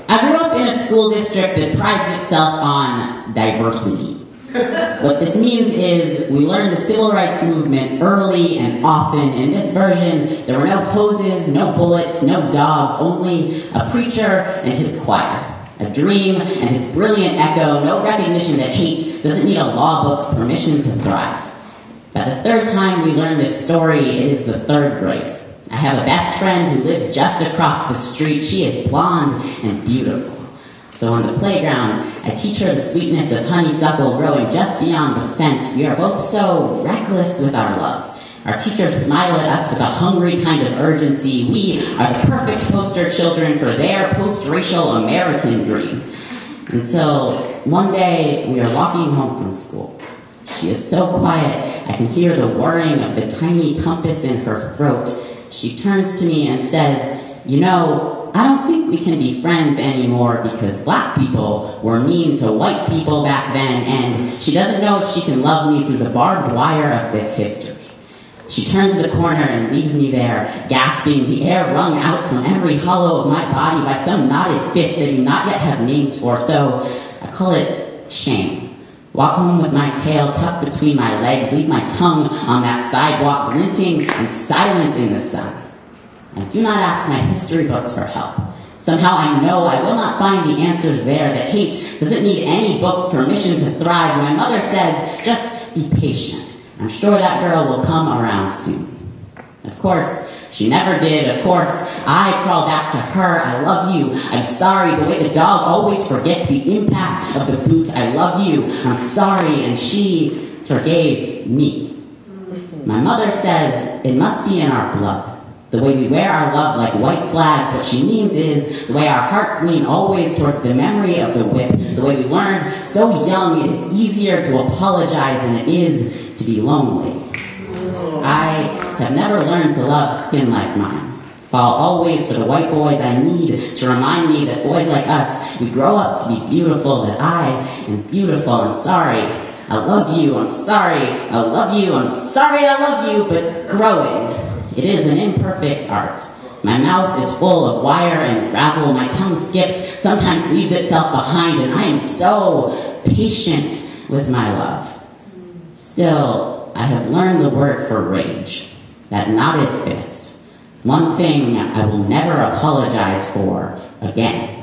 I grew up in a school district that prides itself on diversity. What this means is we learned the civil rights movement early and often. In this version, there were no hoses, no bullets, no dogs, only a preacher and his choir. A dream and its brilliant echo, no recognition that hate doesn't need a law book's permission to thrive. By the third time we learn this story, it is the third grade. I have a best friend who lives just across the street. She is blonde and beautiful. So on the playground, I teach her the sweetness of honeysuckle growing just beyond the fence. We are both so reckless with our love. Our teachers smile at us with a hungry kind of urgency. We are the perfect poster children for their post-racial American dream. Until one day, we are walking home from school. She is so quiet, I can hear the whirring of the tiny compass in her throat. She turns to me and says, "You know, I don't think we can be friends anymore because black people were mean to white people back then, and she doesn't know if she can love me through the barbed wire of this history." She turns the corner and leaves me there, gasping, the air wrung out from every hollow of my body by some knotted fist I do not yet have names for, so I call it shame. Walk home with my tail tucked between my legs, leave my tongue on that sidewalk, glinting and silent in the sun. I do not ask my history books for help. Somehow I know I will not find the answers there, that hate doesn't need any book's permission to thrive. My mother says, just be patient. I'm sure that girl will come around soon. Of course, she never did. Of course, I crawl back to her. I love you. I'm sorry. The way the dog always forgets the impact of the boot. I love you. I'm sorry. And she forgave me. My mother says it must be in our blood. The way we wear our love like white flags, what she means is the way our hearts lean always towards the memory of the whip. The way we learned so young it is easier to apologize than it is to be lonely. I have never learned to love skin like mine. Fall always for the white boys I need to remind me that boys like us, we grow up to be beautiful, that I am beautiful. I'm sorry. I love you. I'm sorry. I love you. I'm sorry I love you, but growing. It is an imperfect art. My mouth is full of wire and gravel. My tongue skips, sometimes leaves itself behind, and I am so patient with my love. Still, I have learned the word for rage, that knotted fist. One thing I will never apologize for again.